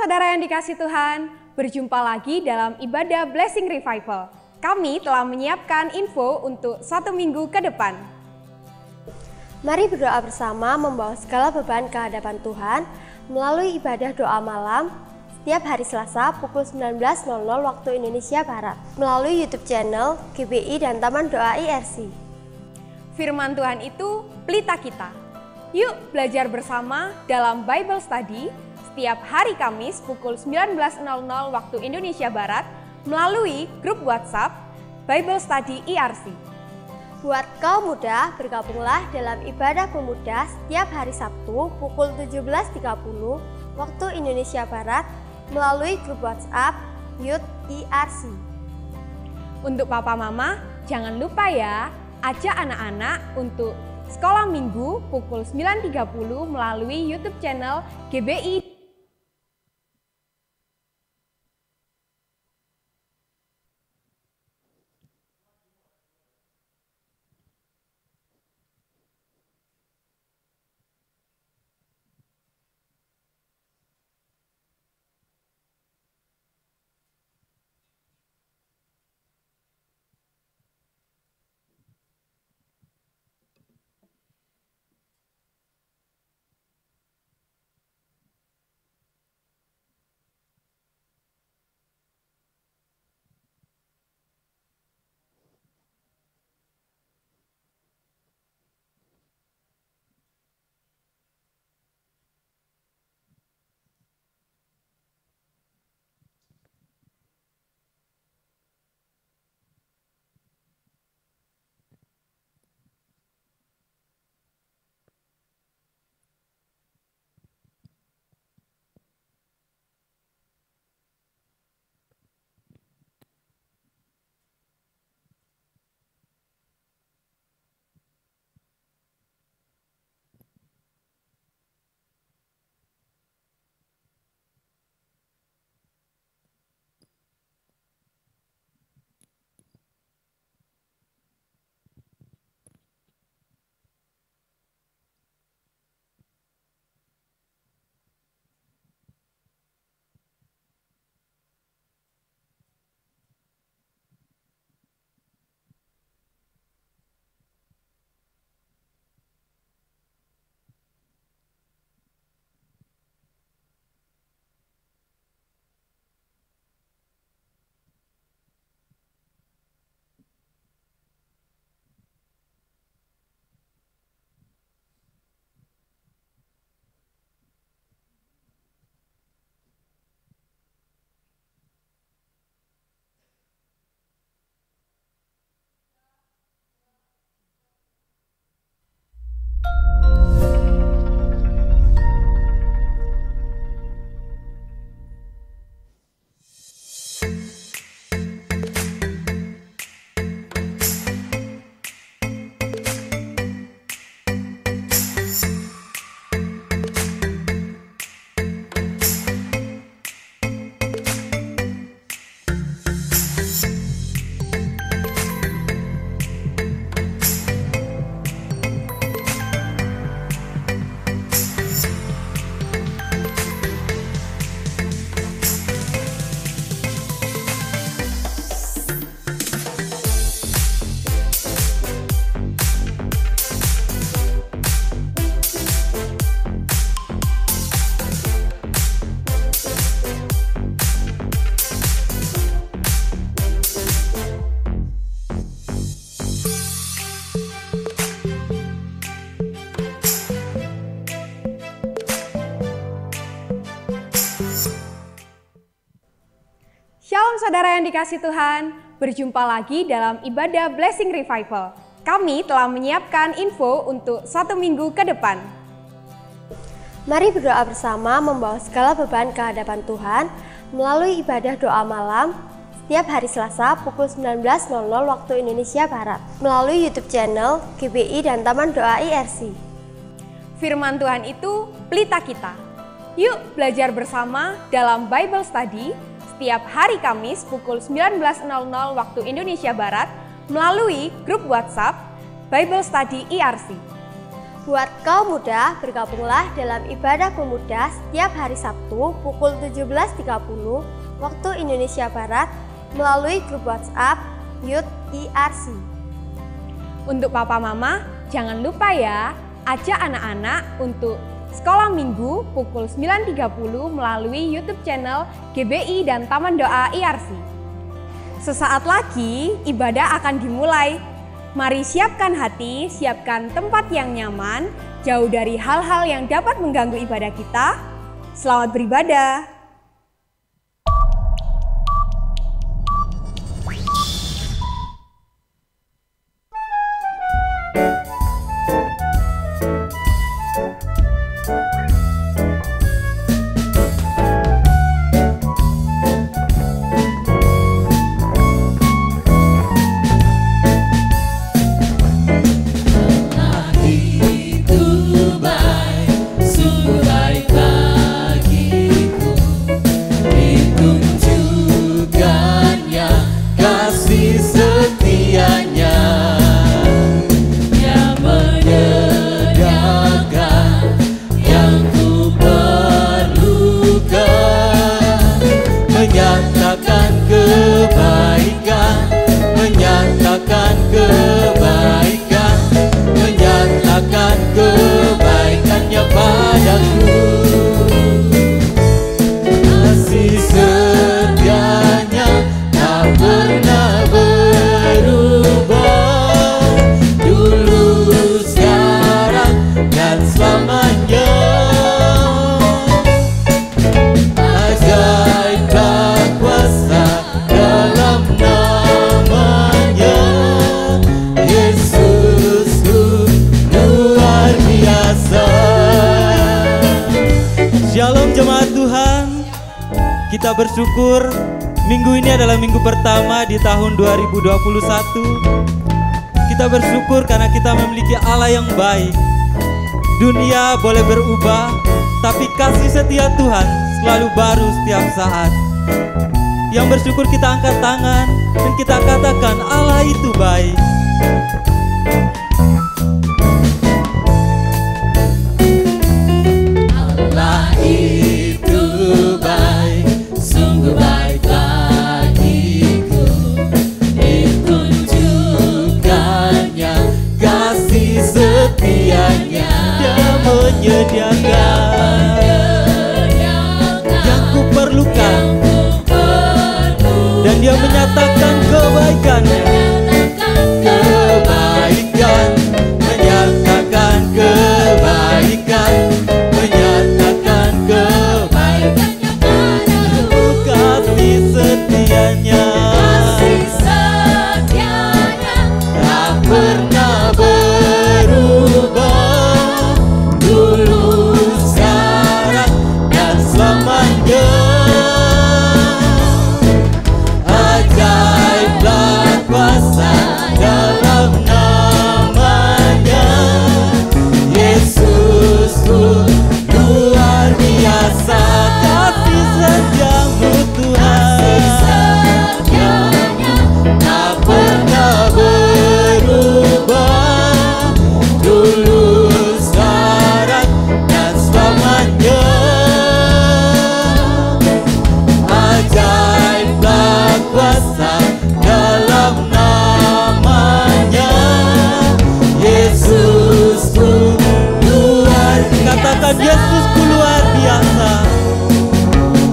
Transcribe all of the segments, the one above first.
saudara yang dikasih Tuhan, berjumpa lagi dalam ibadah Blessing Revival. Kami telah menyiapkan info untuk 1 minggu ke depan. Mari berdoa bersama membawa segala beban ke hadapan Tuhan melalui ibadah doa malam setiap hari Selasa pukul 19.00 waktu Indonesia Barat melalui YouTube channel GBI dan Taman Doa IRC. Firman Tuhan itu pelita kita. Yuk belajar bersama dalam Bible Study setiap hari Kamis pukul 19.00 waktu Indonesia Barat melalui grup WhatsApp Bible Study IRC. Buat kaum muda, bergabunglah dalam ibadah pemuda setiap hari Sabtu pukul 17.30 waktu Indonesia Barat melalui grup WhatsApp Youth IRC. Untuk papa mama, jangan lupa ya, ajak anak-anak untuk sekolah minggu pukul 9.30 melalui YouTube channel GBI. Shalom saudara yang dikasih Tuhan, berjumpa lagi dalam ibadah Blessing Revival. Kami telah menyiapkan info untuk 1 minggu ke depan. Mari berdoa bersama membawa segala beban ke hadapan Tuhan melalui ibadah doa malam setiap hari Selasa pukul 19.00 waktu Indonesia Barat melalui YouTube channel GBI dan Taman Doa IRC. Firman Tuhan itu pelita kita. Yuk belajar bersama dalam Bible Study setiap hari Kamis pukul 19.00 waktu Indonesia Barat melalui grup WhatsApp Bible Study IRC. Buat kaum muda, bergabunglah dalam ibadah pemuda setiap hari Sabtu pukul 17.30 waktu Indonesia Barat melalui grup WhatsApp Youth IRC. Untuk papa mama, jangan lupa ya, ajak anak-anak untuk sekolah minggu pukul 9.30 melalui YouTube channel GBI dan Taman Doa IRC. Sesaat lagi ibadah akan dimulai. Mari siapkan hati, siapkan tempat yang nyaman, jauh dari hal-hal yang dapat mengganggu ibadah kita. Selamat beribadah. Shalom jemaat Tuhan, kita bersyukur minggu ini adalah minggu pertama di tahun 2021. Kita bersyukur karena kita memiliki Allah yang baik. Dunia boleh berubah, tapi kasih setia Tuhan selalu baru setiap saat. Yang bersyukur kita angkat tangan dan kita katakan Allah itu baik. Menyediakan yang kuperlukan dan Dia menyatakan kebaikannya. Kebaikan, menyatakan kebaikan, menyatakan kebaikannya padaku. Kasih setianya, tak pernah berubah. Yesusku luar biasa,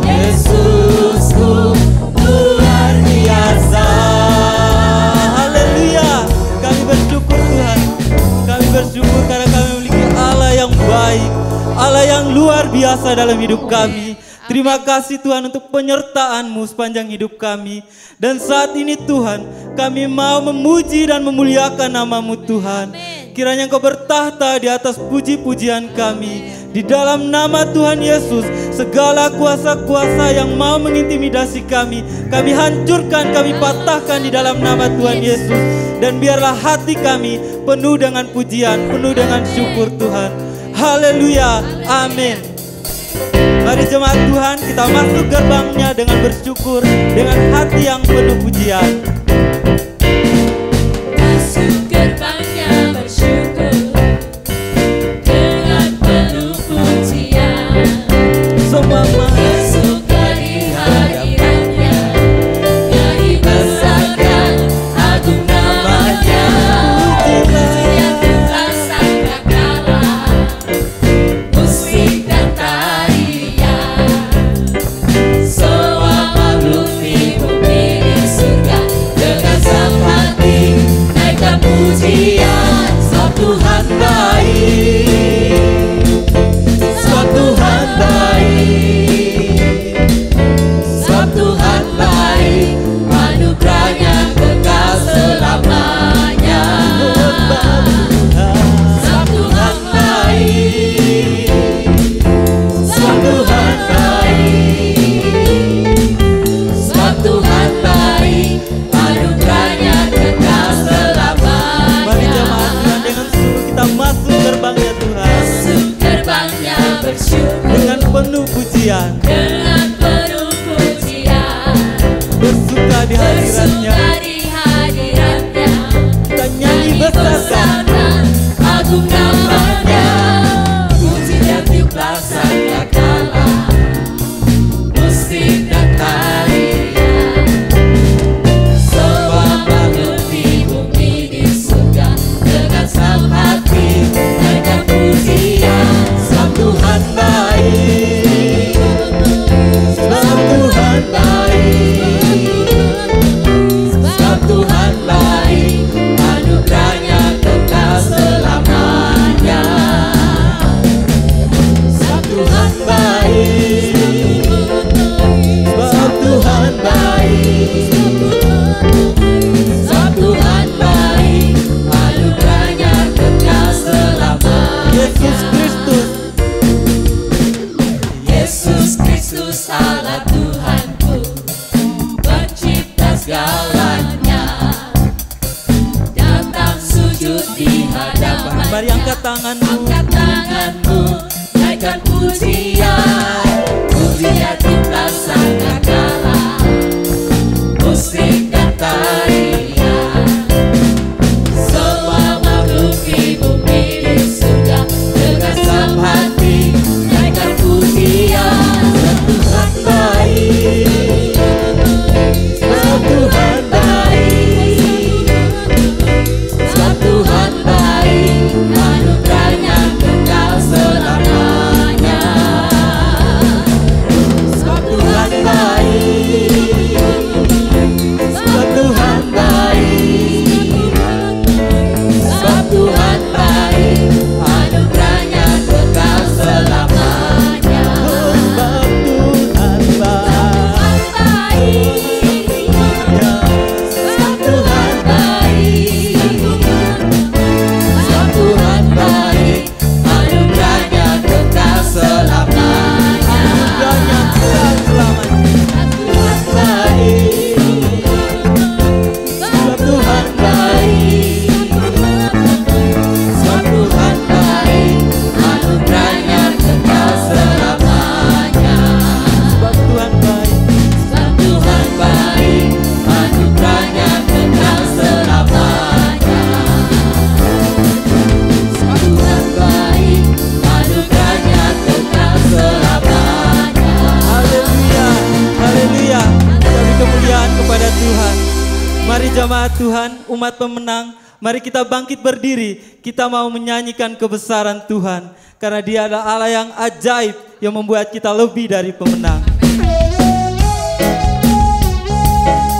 Yesusku luar biasa. Haleluya. Kami bersyukur Tuhan, kami bersyukur karena kami memiliki Allah yang baik, Allah yang luar biasa dalam hidup kami. Terima kasih Tuhan untuk penyertaan-Mu sepanjang hidup kami. Dan saat ini Tuhan, kami mau memuji dan memuliakan nama-Mu Tuhan. Kiranya Engkau bertahta di atas puji-pujian kami. Di dalam nama Tuhan Yesus, segala kuasa-kuasa yang mau mengintimidasi kami hancurkan, kami patahkan di dalam nama Tuhan Yesus. Dan biarlah hati kami penuh dengan pujian, penuh dengan syukur Tuhan. Haleluya, amin. Mari jemaat Tuhan, kita masuk gerbangnya dengan bersyukur, dengan hati yang penuh pujian. Masuk gerbangnya bersyukur. pujian, sebab Tuhan baik, sebab Tuhan baik, sebab Tuhan baik, anugerahnya kekal selamanya. Sebab Tuhan baik, sebab Tuhan baik, sebab Tuhan baik, anugerahnya kekal selamanya. Mari jemaat Tuhan dengan sungguh kita masuk gerbangnya Tuhan, Masuk gerbangnya bersyukur, dengan penuh pujian, dengan penuh pujian, bersuka di hadiratnya. bersuka di hadiratnya. Kita nyanyi besarkan Agung namanya, puji dan tiuplah sangkakala, musik dan tarian. Semua makhluk di bumi di surga dengan senang hati naikkan pujian, sebab Tuhan baik, sebab Tuhan baik, sebab Tuhan baik, anugerahnya kekal selamanya. Sebab Tuhan baik, sebab Tuhan baik, sebab Tuhan baik, anugerahnya kekal selamanya. Yesus Kristus, Yesus Kristus Allah Tuhanku, pencipta segalanya, datang sujud di hadapan. mari angkat tanganmu. Angkat tanganmu, naikkan pujian, pujian tiuplah sangkakala, musik dan tarian. Semua makhluk di bumi di surga dengan senang hati naikkan pujian, sebab Tuhan baik, sebab Tuhan baik, sebab Tuhan baik, anugerahnya kekal selamanya. Sebab Tuhan baik, sebab Tuhan baik, sebab Tuhan baik, anugerahnya kekal selamanya. Sebab Tuhan baik, Sebab Tuhan baik, sebab Tuhan baik, anugerahnya kekal selamanya. anugerahnya kekal selamanya. Tuhan baik, sebab Tuhan baik, sebab Tuhan baik, anugerahnya kekal selamanya. Sebab Tuhan baik, Sebab Tuhan baik, anugerahnya kekal selamanya. Sebab Tuhan baik, anugerahnya kekal selamanya. haleluya, haleluya. Kita beri kemuliaan kepada Tuhan. Mari jemaat Tuhan, umat pemenang, mari kita bangkit berdiri. Kita mau menyanyikan kebesaran Tuhan, karena Dia adalah Allah yang ajaib, yang membuat kita lebih dari pemenang.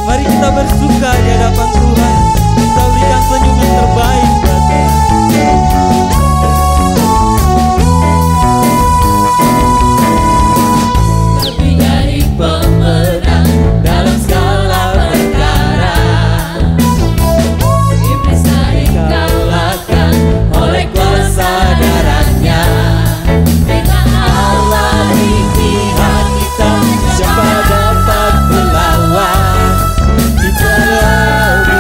Mari kita bersuka di hadapan Tuhan. Kita berikan senyum yang terbaik buat Tuhan. Lebih dari pemenang dalam segala perkara, iblis tak dikalahkan oleh kuasa darahnya. Bila Allah di pihak kita, siapa dapat melawan? Kita lebih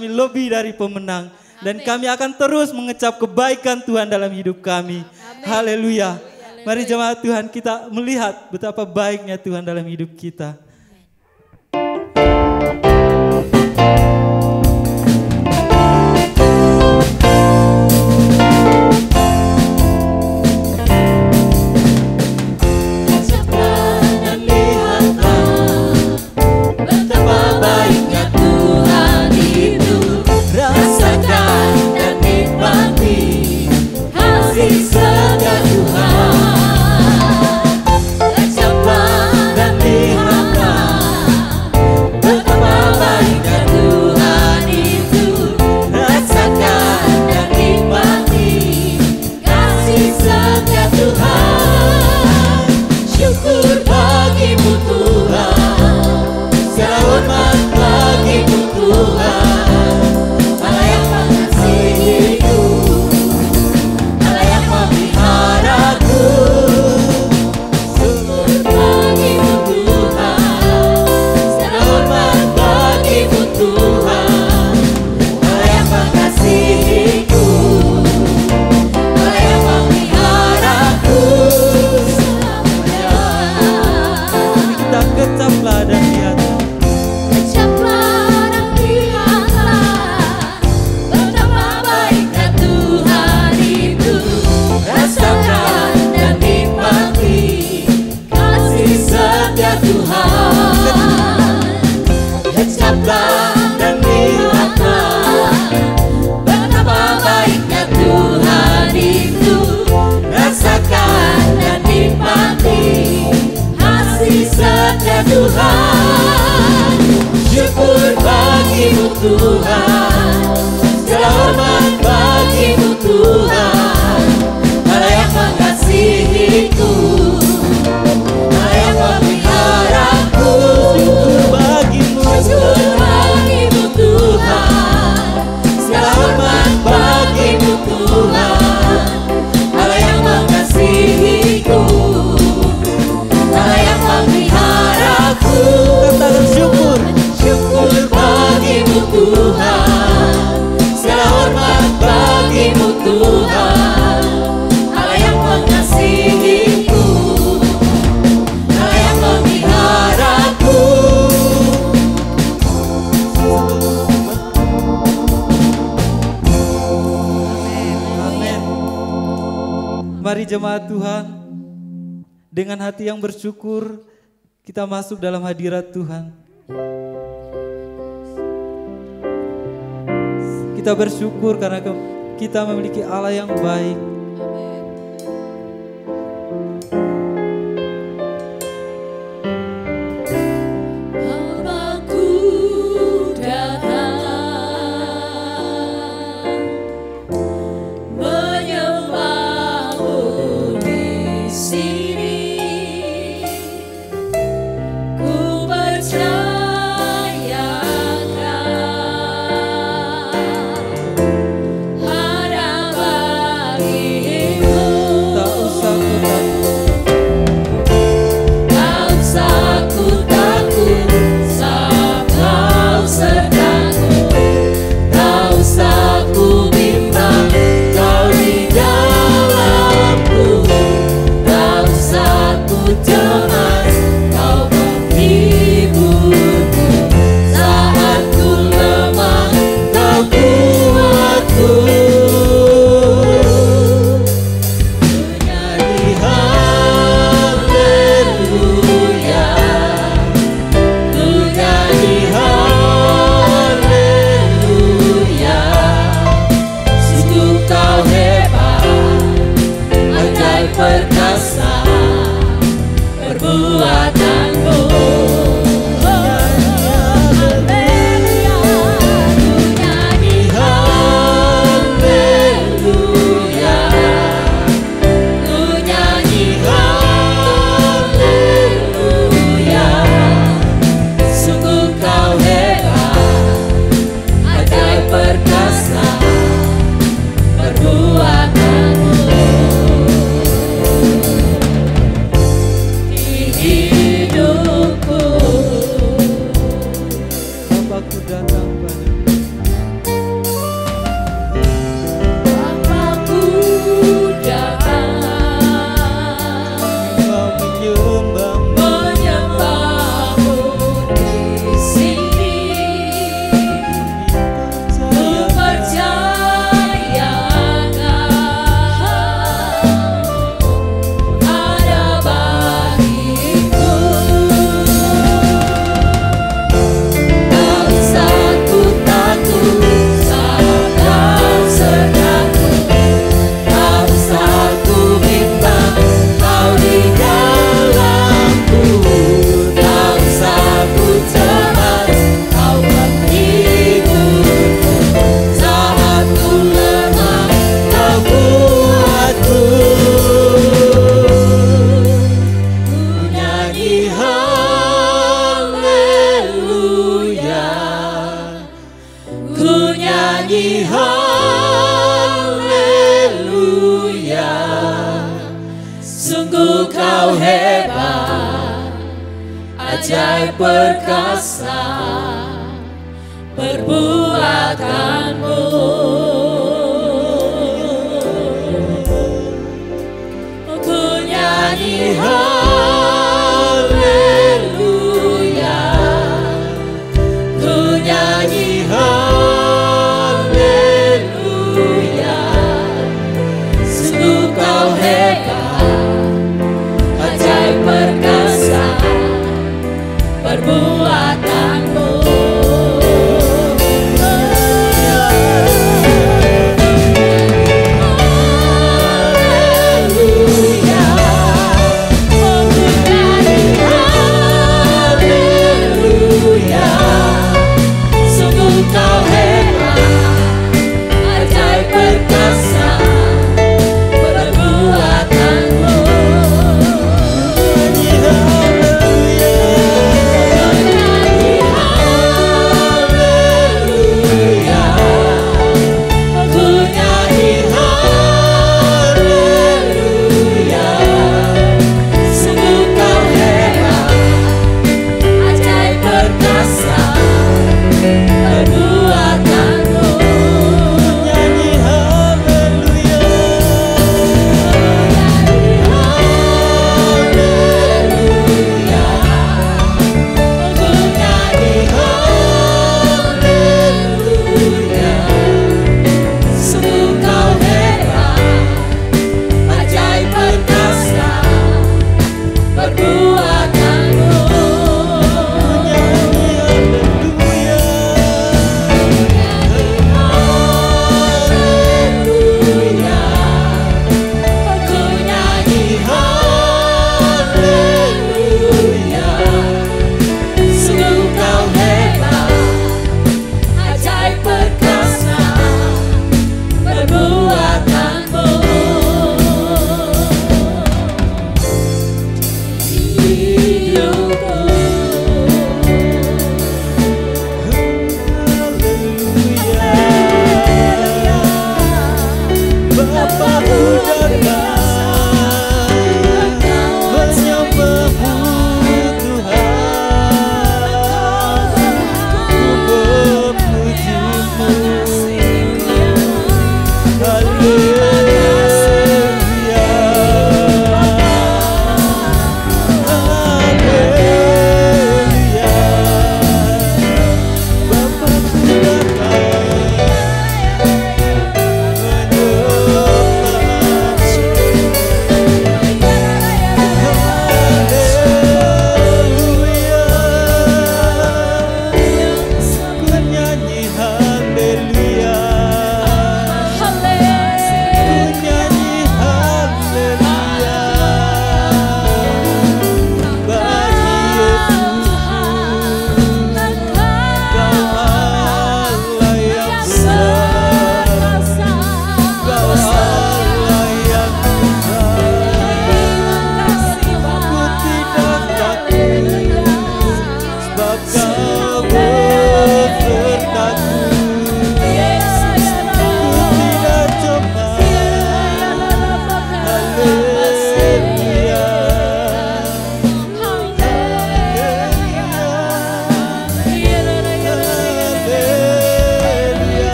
kami lebih dari pemenang. Dan kami akan terus mengecap kebaikan Tuhan dalam hidup kami. Haleluya. Mari jemaat Tuhan, kita melihat betapa baiknya Tuhan dalam hidup kita. Mari jemaat Tuhan, dengan hati yang bersyukur kita masuk dalam hadirat Tuhan. Kita bersyukur karena kita memiliki Allah yang baik. Ada bagi haleluya. Sungguh kau hebat, ajaib perkasa perbuatanmu. Ku nyanyi haleluya, ku nyanyi haleluya. Sungguh kau hebat, ajaib perkasa perbuatanmu.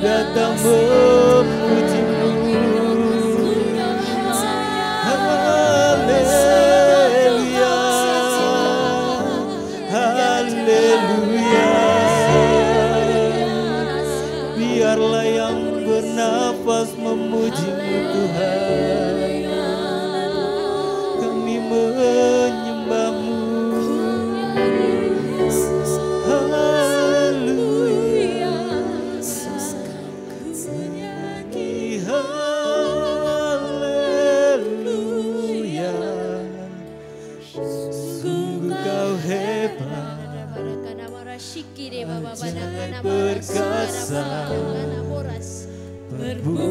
datang memujimu. Haleluya, haleluya. Biarlah yang bernafas memujimu Tuhan. Kami menyembahmu. Haleluya. perkasa perbuatanmu.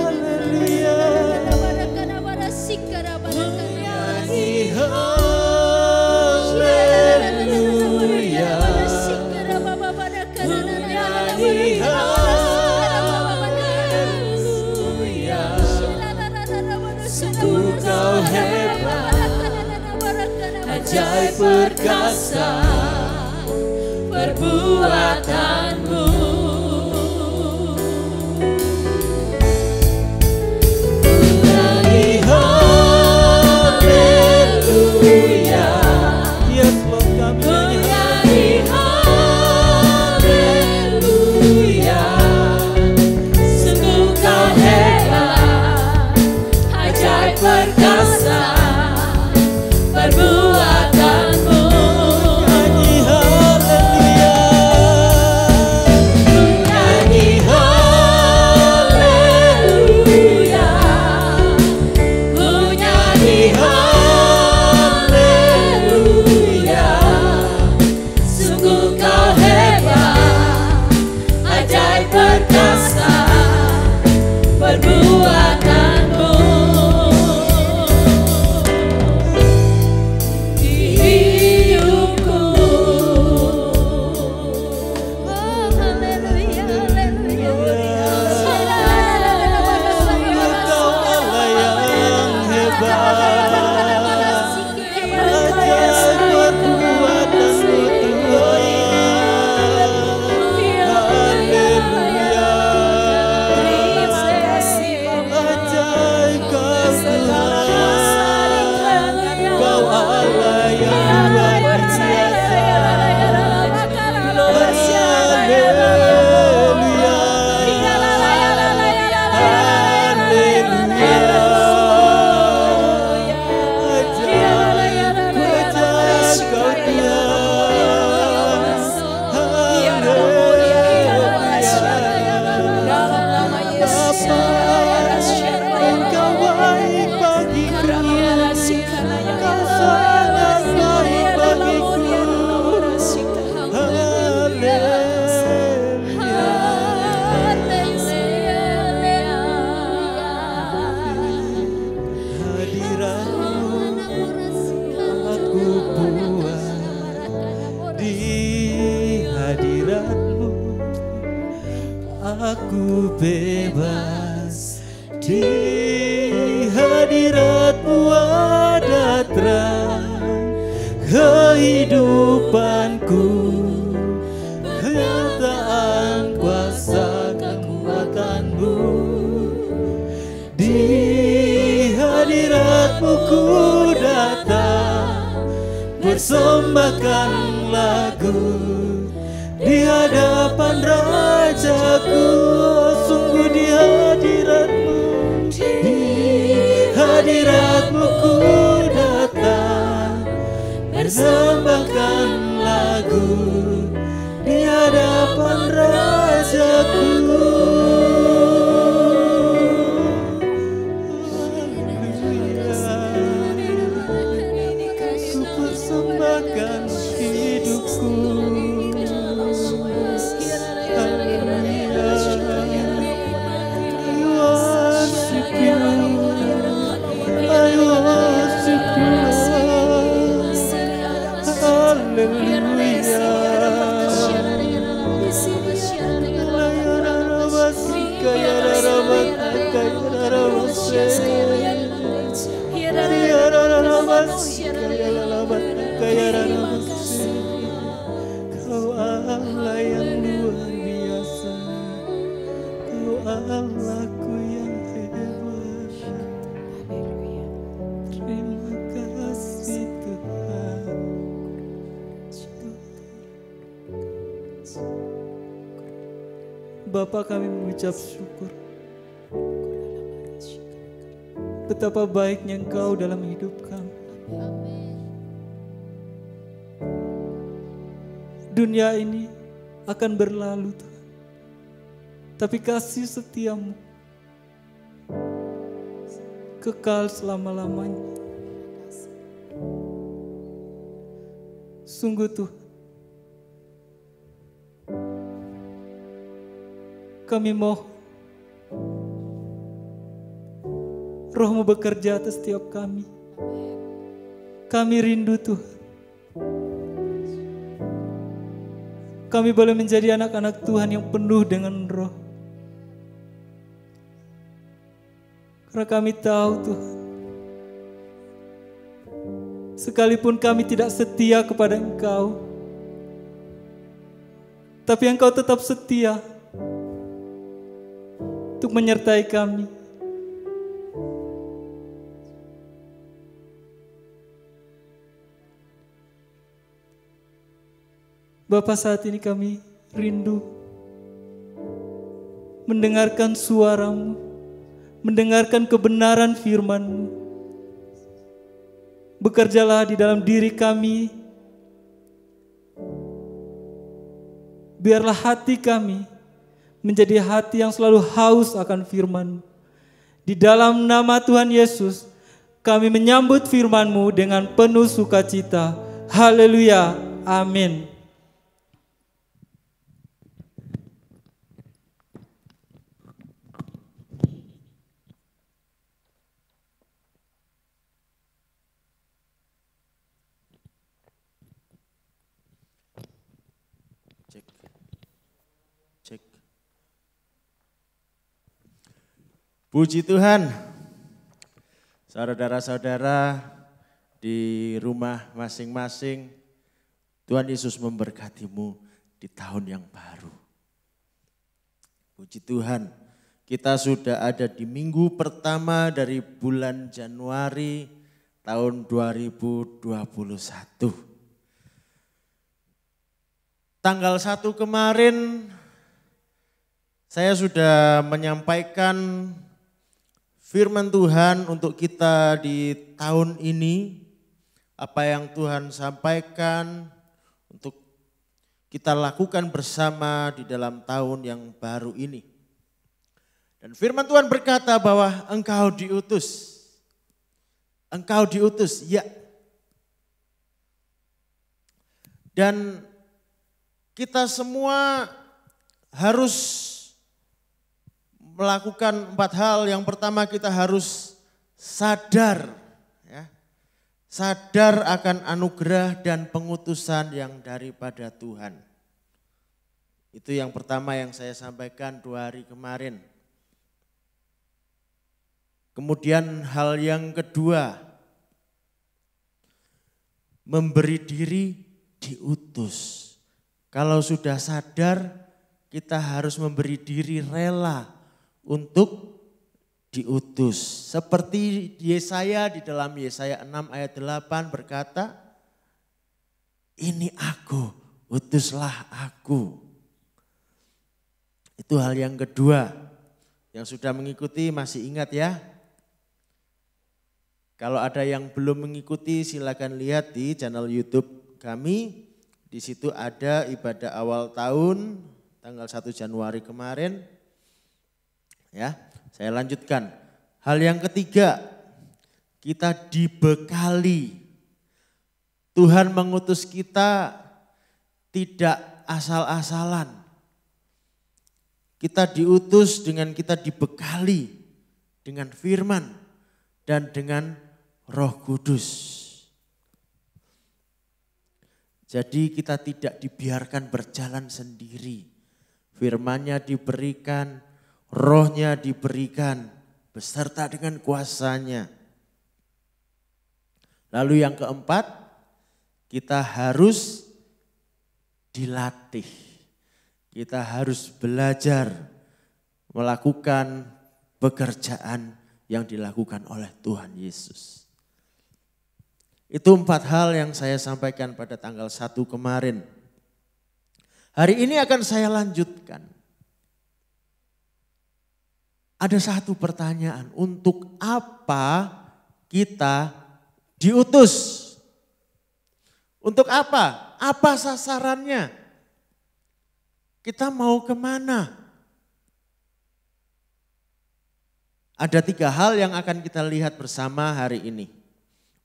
Haleluya. Menyanyi haleluya. Menyanyi haleluya. Sungguh kau hebat, ajaib perkasa perbuatanmu. Menyanyi haleluya. Yes Lord, kami Menyanyi haleluya. Sungguh kau hebat, ajaib perkasa perbuatanmu. nyanyi haleluya. Menyanyi haleluya. Menyanyi haleluya. Sungguh kau hebat, ajaib perkasa perbuatanmu. Di hidupku. Oh, haleluya, haleluya. Engkau Allah yang hebat, ajaib perbuatanmu Tuhan. Haleluya. Ajaib kau Tuhan, kau Allah yang luar biasa. Haleluya. Aku bebas di hadiratmu, ada terang kehidupanku, kenyataan kuasa kekuatanmu. Di hadiratmu ku datang, persembahkan lagu di hadapan Rajaku. Sungguh di hadiratmu ku datang, persembahkan lagu di hadapan Rajaku. Ku persembahkan hidupku. Kau Allah yang luar biasa, Kau Allahku yang hebat. Terima kasih Tuhan. Bapa, kami mengucap syukur betapa baiknya Engkau dalam hidup kami. Dunia ini akan berlalu Tuhan, tapi kasih setiamu kekal selama-lamanya. Sungguh Tuhan, kami mohon Roh-Mu bekerja atas setiap kami. Kami rindu Tuhan. Kami boleh menjadi anak-anak Tuhan yang penuh dengan Roh. Karena kami tahu Tuhan, sekalipun kami tidak setia kepada Engkau, tapi Engkau tetap setia untuk menyertai kami. Bapa, saat ini kami rindu mendengarkan suara-Mu, mendengarkan kebenaran firman-Mu. Bekerjalah di dalam diri kami, biarlah hati kami menjadi hati yang selalu haus akan firman-Mu. Di dalam nama Tuhan Yesus, kami menyambut firman-Mu dengan penuh sukacita. Haleluya, amin. Cek. Puji Tuhan, saudara-saudara di rumah masing-masing, Tuhan Yesus memberkatimu di tahun yang baru. Puji Tuhan, kita sudah ada di minggu pertama dari bulan Januari tahun 2021. Tanggal 1 kemarin saya sudah menyampaikan firman Tuhan untuk kita di tahun ini. Apa yang Tuhan sampaikan untuk kita lakukan bersama di dalam tahun yang baru ini. Dan firman Tuhan berkata bahwa engkau diutus. Engkau diutus, ya. Dan kita semua harus melakukan 4 hal. Yang pertama, kita harus sadar, ya, sadar akan anugerah dan pengutusan yang daripada Tuhan. Itu yang pertama yang saya sampaikan 2 hari kemarin. Kemudian hal yang kedua, memberi diri diutus. Kalau sudah sadar, kita harus memberi diri rela untuk diutus. Seperti Yesaya di dalam Yesaya 6 ayat 8 berkata, ini aku, utuslah aku. Itu hal yang kedua. Yang sudah mengikuti masih ingat ya? Kalau ada yang belum mengikuti silakan lihat di channel YouTube kami. Di situ ada ibadah awal tahun tanggal 1 Januari kemarin. Ya, saya lanjutkan. Hal yang ketiga, kita dibekali. Tuhan mengutus kita tidak asal-asalan. Kita diutus dengan kita dibekali dengan firman dan dengan Roh Kudus. Jadi kita tidak dibiarkan berjalan sendiri. Firman-Nya diberikan, Roh-Nya diberikan beserta dengan kuasa-Nya. Lalu yang keempat, kita harus dilatih. Kita harus belajar melakukan pekerjaan yang dilakukan oleh Tuhan Yesus. Itu 4 hal yang saya sampaikan pada tanggal 1 kemarin. Hari ini akan saya lanjutkan. Ada satu pertanyaan, untuk apa kita diutus? Untuk apa? Apa sasarannya? Kita mau kemana? Ada 3 hal yang akan kita lihat bersama hari ini.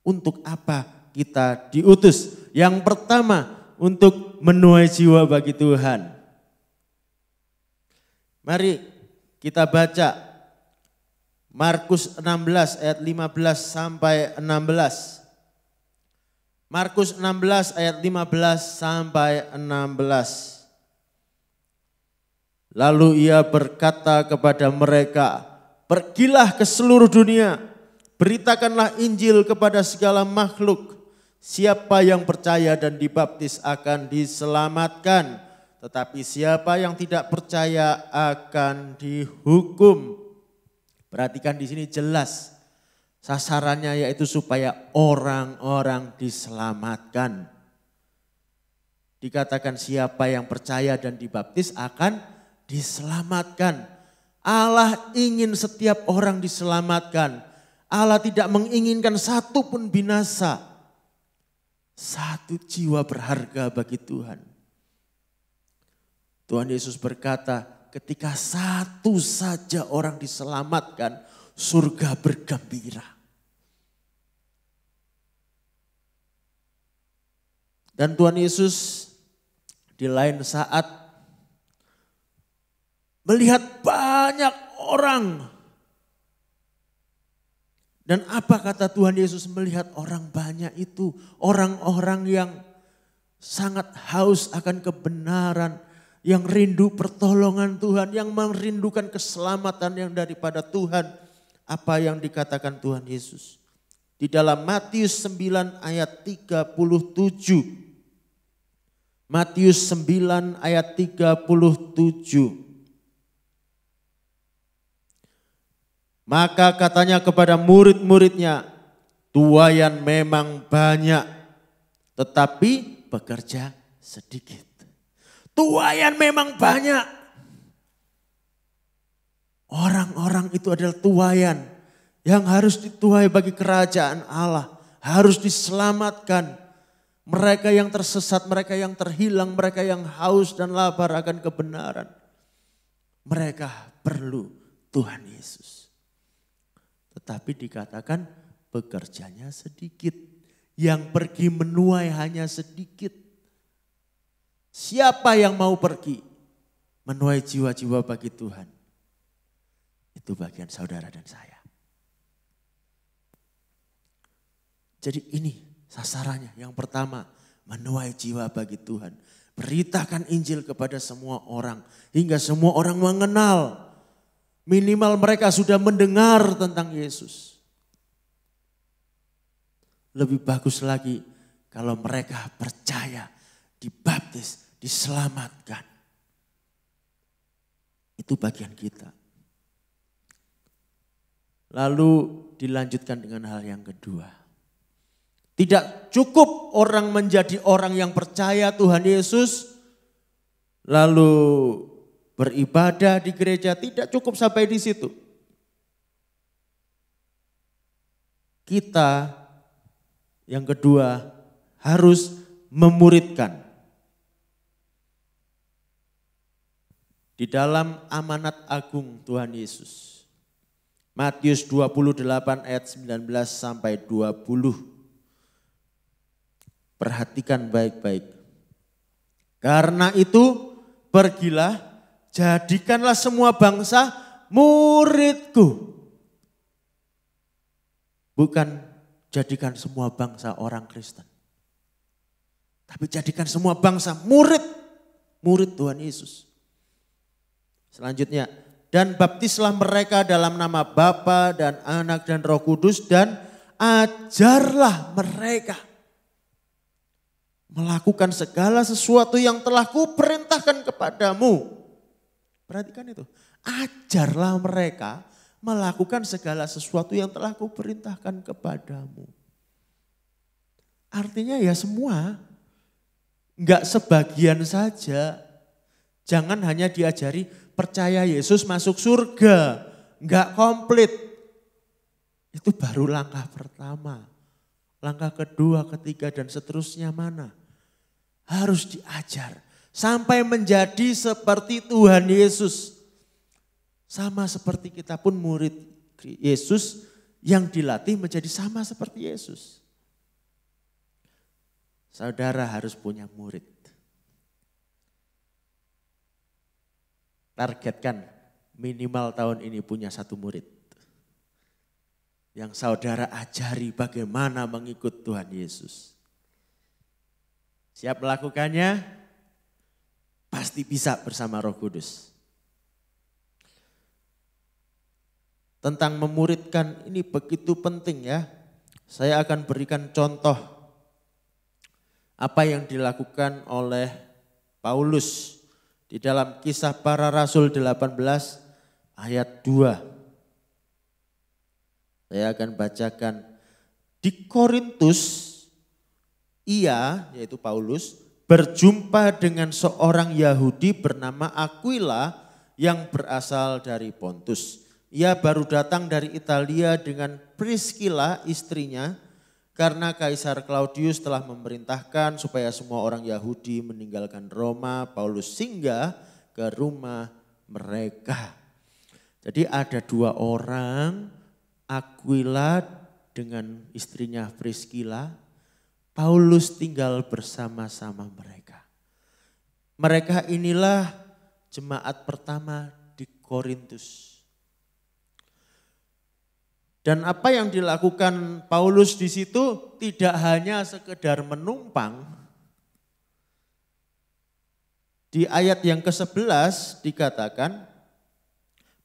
Untuk apa kita diutus? Yang pertama untuk menuai jiwa bagi Tuhan. Mari kita baca Markus 16 ayat 15 sampai 16. Markus 16 ayat 15 sampai 16. Lalu ia berkata kepada mereka, pergilah ke seluruh dunia, beritakanlah Injil kepada segala makhluk. Siapa yang percaya dan dibaptis akan diselamatkan, tetapi siapa yang tidak percaya akan dihukum. Perhatikan di sini jelas sasarannya, yaitu supaya orang-orang diselamatkan. Dikatakan siapa yang percaya dan dibaptis akan diselamatkan. Allah ingin setiap orang diselamatkan. Allah tidak menginginkan satu pun binasa. Satu jiwa berharga bagi Tuhan. Tuhan Yesus berkata, ketika satu saja orang diselamatkan, surga bergembira. Dan Tuhan Yesus di lain saat melihat banyak orang. Dan apa kata Tuhan Yesus melihat orang banyak itu? Orang-orang yang sangat haus akan kebenaran, yang rindu pertolongan Tuhan, yang merindukan keselamatan yang daripada Tuhan. Apa yang dikatakan Tuhan Yesus? Di dalam Matius 9 ayat 37. Matius 9 ayat 37. Maka katanya kepada murid-muridnya, tuaian memang banyak, tetapi pekerja sedikit. Tuaian memang banyak. Orang-orang itu adalah tuaian yang harus dituai bagi kerajaan Allah. Harus diselamatkan. Mereka yang tersesat, mereka yang terhilang, mereka yang haus dan lapar akan kebenaran. Mereka perlu Tuhan Yesus. Tetapi dikatakan pekerjanya sedikit. Yang pergi menuai hanya sedikit. Siapa yang mau pergi menuai jiwa-jiwa bagi Tuhan? Itu bagian saudara dan saya. Jadi ini sasarannya. Yang pertama, menuai jiwa bagi Tuhan. Beritakan Injil kepada semua orang. Hingga semua orang mengenal. Minimal mereka sudah mendengar tentang Yesus. Lebih bagus lagi kalau mereka percaya, dibaptis, diselamatkan. Itu bagian kita. Lalu dilanjutkan dengan hal yang kedua. Tidak cukup orang menjadi orang yang percaya Tuhan Yesus, lalu beribadah di gereja, tidak cukup sampai di situ. Kita yang kedua harus memuridkan. Di dalam amanat agung Tuhan Yesus. Matius 28 ayat 19 sampai 20. Perhatikan baik-baik. Karena itu pergilah, jadikanlah semua bangsa muridku. Bukan jadikan semua bangsa orang Kristen. Tapi jadikan semua bangsa murid. Murid Tuhan Yesus. Selanjutnya. Dan baptislah mereka dalam nama Bapa dan Anak dan Roh Kudus. Dan ajarlah mereka melakukan segala sesuatu yang telah kuperintahkan kepadamu. Perhatikan itu. Ajarlah mereka melakukan segala sesuatu yang telah kuperintahkan kepadamu. Artinya ya semua. Enggak sebagian saja. Jangan hanya diajari percaya Yesus masuk surga. Enggak komplit. Itu baru langkah pertama. Langkah kedua, ketiga dan seterusnya mana? Harus diajar. Sampai menjadi seperti Tuhan Yesus. Sama seperti kita pun murid Yesus yang dilatih menjadi sama seperti Yesus. saudara harus punya murid. Targetkan minimal tahun ini punya 1 murid. Yang saudara ajari bagaimana mengikut Tuhan Yesus. Siap melakukannya? Pasti bisa bersama Roh Kudus. Tentang memuridkan ini begitu penting ya. Saya akan berikan contoh apa yang dilakukan oleh Paulus di dalam Kisah Para Rasul 18 ayat 2. Saya akan bacakan. Di Korintus ia, yaitu Paulus, berjumpa dengan seorang Yahudi bernama Aquila yang berasal dari Pontus. Ia baru datang dari Italia dengan Priscilla istrinya karena Kaisar Claudius telah memerintahkan supaya semua orang Yahudi meninggalkan Roma. Paulus singgah ke rumah mereka. Jadi ada 2 orang, Aquila dengan istrinya Priscilla. Paulus tinggal bersama-sama mereka. Mereka inilah jemaat pertama di Korintus. Dan apa yang dilakukan Paulus di situ tidak hanya sekedar menumpang. Di ayat yang ke-11 dikatakan,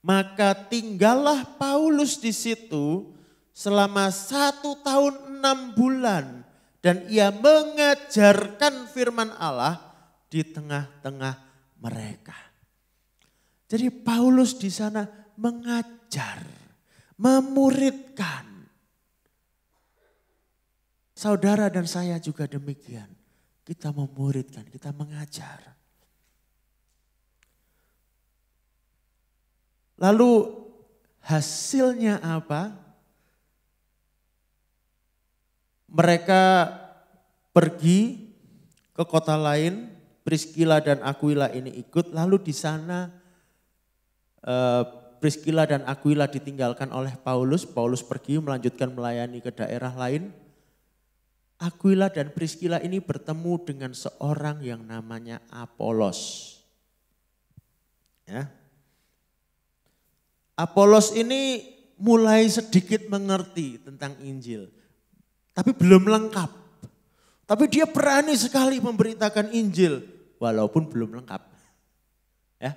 maka tinggallah Paulus di situ selama 1 tahun 6 bulan. Dan ia mengajarkan firman Allah di tengah-tengah mereka. Jadi Paulus di sana mengajar, memuridkan. Saudara dan saya juga demikian. Kita memuridkan, kita mengajar. Lalu hasilnya apa? Mereka pergi ke kota lain, Priscilla dan Aquila ini ikut, lalu di sana Priscilla dan Aquila ditinggalkan oleh Paulus. Paulus pergi melanjutkan melayani ke daerah lain. Aquila dan Priscilla ini bertemu dengan seorang yang namanya Apolos. Ya. Apolos ini mulai sedikit mengerti tentang Injil, tapi belum lengkap. Tapi dia berani sekali memberitakan Injil, walaupun belum lengkap. Ya.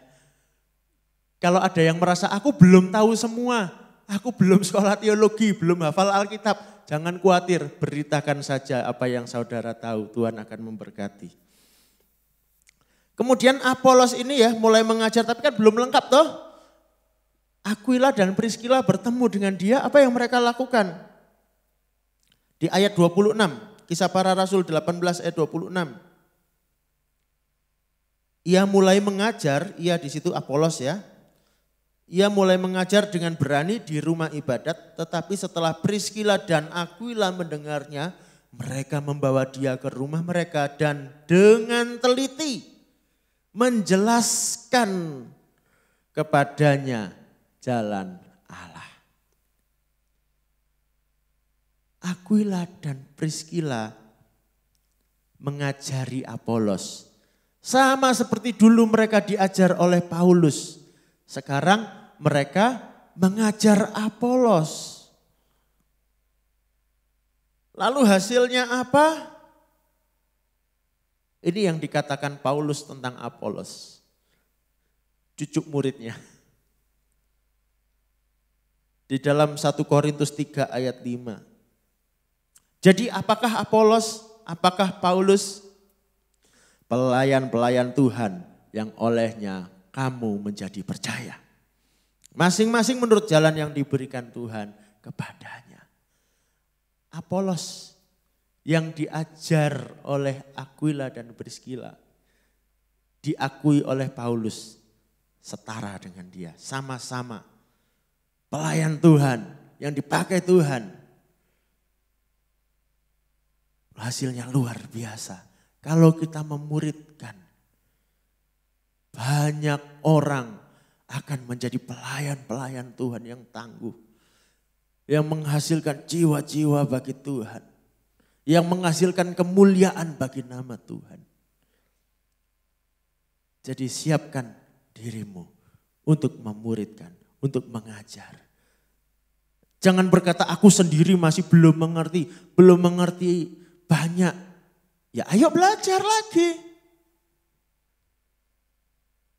Kalau ada yang merasa aku belum tahu semua, aku belum sekolah teologi, belum hafal Alkitab, jangan khawatir, beritakan saja apa yang saudara tahu, Tuhan akan memberkati. Kemudian Apolos ini ya mulai mengajar, tapi kan belum lengkap toh. Aquila dan Priscilla bertemu dengan dia, apa yang mereka lakukan? Di ayat 26, Kisah Para Rasul 18 ayat 26. Ia mulai mengajar, ia di situ Apolos ya. Ia mulai mengajar dengan berani di rumah ibadat, tetapi setelah Priscilla dan Aquila mendengarnya, mereka membawa dia ke rumah mereka dan dengan teliti menjelaskan kepadanya jalan Allah. Aquila dan Priscilla mengajari Apolos. Sama seperti dulu mereka diajar oleh Paulus. Sekarang mereka mengajar Apolos. Lalu hasilnya apa? Ini yang dikatakan Paulus tentang Apolos. Cucuk muridnya. Di dalam 1 Korintus 3 ayat 5. Jadi apakah Apolos, apakah Paulus? Pelayan-pelayan Tuhan yang olehnya kamu menjadi percaya. Masing-masing menurut jalan yang diberikan Tuhan kepadanya. Apolos yang diajar oleh Aquila dan Priscilla diakui oleh Paulus setara dengan dia, sama-sama pelayan Tuhan yang dipakai Tuhan. Hasilnya luar biasa. Kalau kita memuridkan, banyak orang akan menjadi pelayan-pelayan Tuhan yang tangguh. Yang menghasilkan jiwa-jiwa bagi Tuhan. yang menghasilkan kemuliaan bagi nama Tuhan. Jadi siapkan dirimu untuk memuridkan, untuk mengajar. Jangan berkata aku sendiri masih belum mengerti banyak. Ya ayo belajar lagi.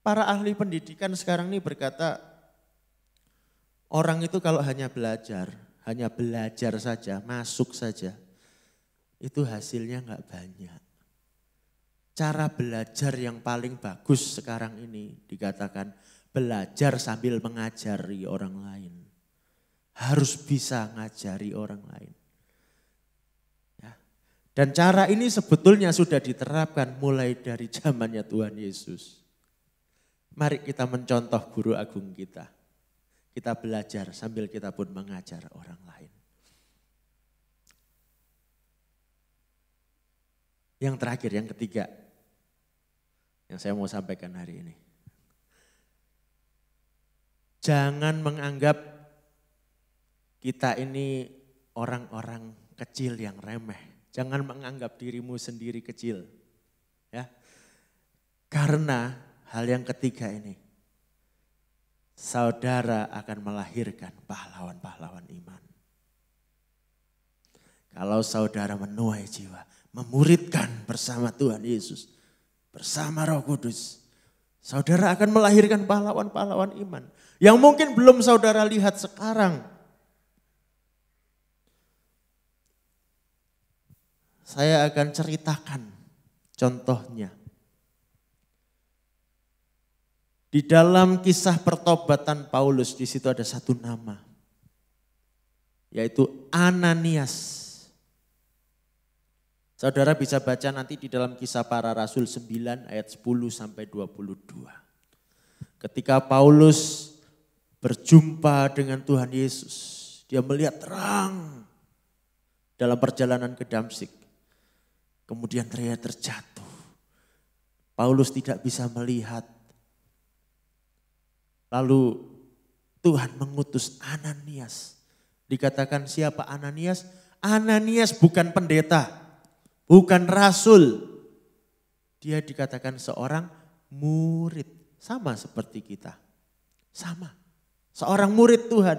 Para ahli pendidikan sekarang ini berkata, orang itu kalau hanya belajar saja, masuk saja, itu hasilnya enggak banyak. Cara belajar yang paling bagus sekarang ini dikatakan belajar sambil mengajari orang lain. Harus bisa ngajari orang lain. Ya. Dan cara ini sebetulnya sudah diterapkan mulai dari zamannya Tuhan Yesus. Mari kita mencontoh guru agung kita. Kita belajar sambil kita pun mengajar orang lain. Yang terakhir, yang ketiga, yang saya mau sampaikan hari ini. Jangan menganggap kita ini orang-orang kecil yang remeh. Jangan menganggap dirimu sendiri kecil. Ya. Karena hal yang ketiga ini, saudara akan melahirkan pahlawan-pahlawan iman. Kalau saudara menuai jiwa, memuridkan bersama Tuhan Yesus, bersama Roh Kudus, saudara akan melahirkan pahlawan-pahlawan iman. Yang mungkin belum saudara lihat sekarang. Saya akan ceritakan contohnya. Di dalam kisah pertobatan Paulus, di situ ada satu nama, yaitu Ananias. Saudara bisa baca nanti di dalam Kisah Para Rasul 9 ayat 10 sampai 22. Ketika Paulus berjumpa dengan Tuhan Yesus, dia melihat terang dalam perjalanan ke Damsyik. Kemudian dia terjatuh. Paulus tidak bisa melihat. Lalu Tuhan mengutus Ananias. Dikatakan siapa Ananias? Ananias bukan pendeta, bukan rasul. Dia dikatakan seorang murid. Sama seperti kita. Sama. Seorang murid Tuhan.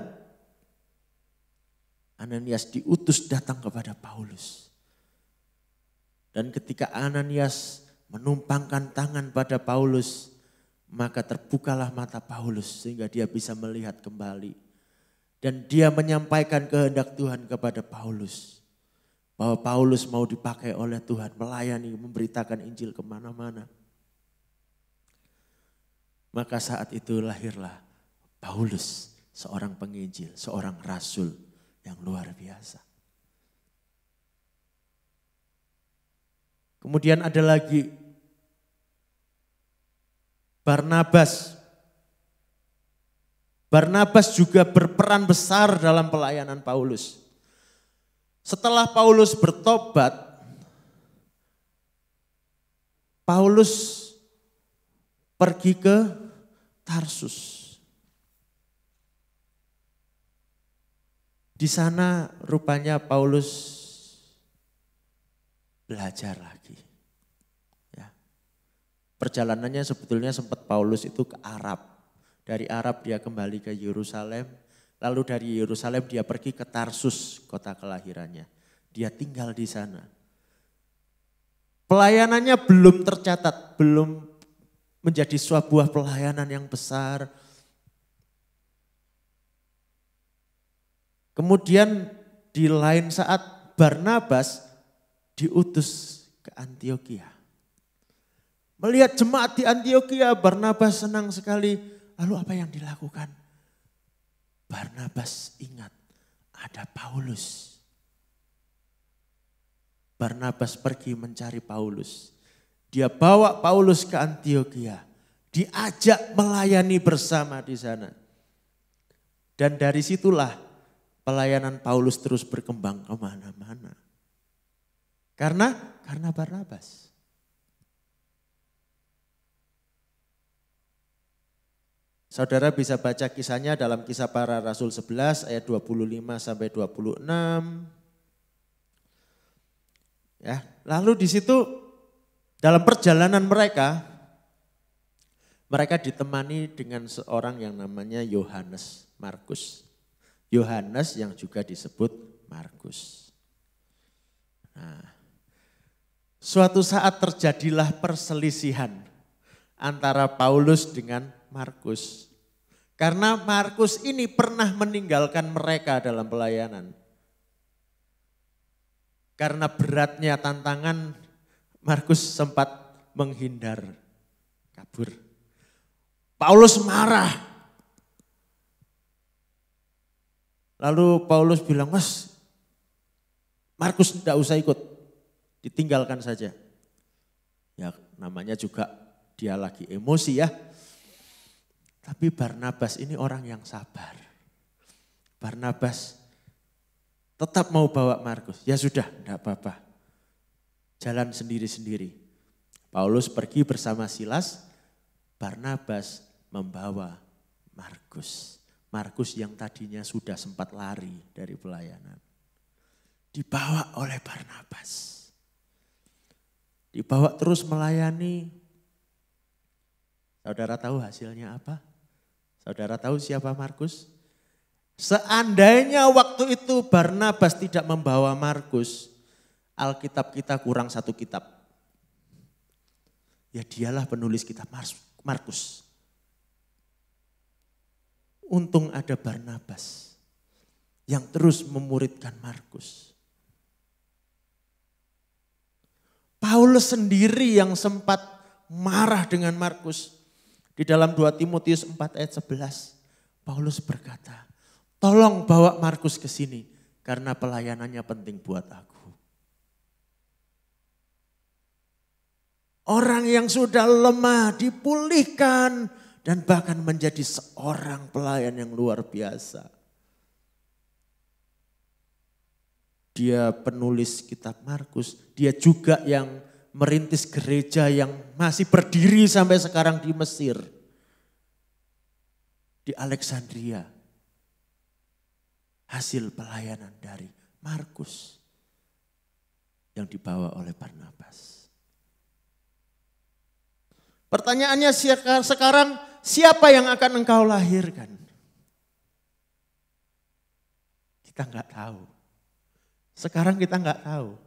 Ananias diutus datang kepada Paulus. Dan ketika Ananias menumpangkan tangan pada Paulus, maka terbukalah mata Paulus sehingga dia bisa melihat kembali. Dan dia menyampaikan kehendak Tuhan kepada Paulus. Bahwa Paulus mau dipakai oleh Tuhan melayani, memberitakan Injil kemana-mana. Maka saat itu lahirlah Paulus, seorang penginjil, seorang rasul yang luar biasa. Kemudian ada lagi Barnabas. Barnabas juga berperan besar dalam pelayanan Paulus. Setelah Paulus bertobat, Paulus pergi ke Tarsus. Di sana rupanya Paulus belajar lagi. Ya. Perjalanannya sebetulnya sempat Paulus itu ke Arab. Dari Arab dia kembali ke Yerusalem. Lalu dari Yerusalem dia pergi ke Tarsus, kota kelahirannya. Dia tinggal di sana. Pelayanannya belum tercatat, belum menjadi sebuah pelayanan yang besar. Kemudian di lain saat Barnabas diutus ke Antiokhia. Melihat jemaat di Antiokhia, Barnabas senang sekali. Lalu apa yang dilakukan? Barnabas ingat ada Paulus. Barnabas pergi mencari Paulus. Dia bawa Paulus ke Antiokhia. Diajak melayani bersama di sana. Dan dari situlah pelayanan Paulus terus berkembang kemana-mana. Karena Barnabas. Saudara bisa baca kisahnya dalam Kisah Para Rasul 11 ayat 25 sampai 26. Ya, lalu di situ dalam perjalanan mereka ditemani dengan seorang yang namanya Yohanes Markus. Yohanes yang juga disebut Markus. Nah, suatu saat terjadilah perselisihan antara Paulus dengan Markus. Karena Markus ini pernah meninggalkan mereka dalam pelayanan. Karena beratnya tantangan, Markus sempat menghindar, kabur. Paulus marah. Lalu Paulus bilang, Mas, Markus tidak usah ikut, ditinggalkan saja. Ya namanya juga dia lagi emosi ya. Tapi Barnabas ini orang yang sabar. Barnabas tetap mau bawa Markus. Ya sudah, tidak apa-apa. Jalan sendiri-sendiri. Paulus pergi bersama Silas, Barnabas membawa Markus. Markus yang tadinya sudah sempat lari dari pelayanan. Dibawa oleh Barnabas. Dibawa terus melayani. Saudara tahu hasilnya apa? Saudara tahu siapa Markus? Seandainya waktu itu Barnabas tidak membawa Markus, Alkitab kita kurang satu kitab. Ya dialah penulis kitab Markus. Untung ada Barnabas yang terus memuridkan Markus. Paulus sendiri yang sempat marah dengan Markus. Di dalam 2 Timotius 4 ayat 11, Paulus berkata, tolong bawa Markus ke sini karena pelayanannya penting buat aku. Orang yang sudah lemah dipulihkan dan bahkan menjadi seorang pelayan yang luar biasa. Dia penulis kitab Markus, dia juga yang merintis gereja yang masih berdiri sampai sekarang di Mesir. Di Alexandria. Hasil pelayanan dari Markus yang dibawa oleh Barnabas. Pertanyaannya sekarang, siapa yang akan engkau lahirkan? Kita enggak tahu. Sekarang kita enggak tahu.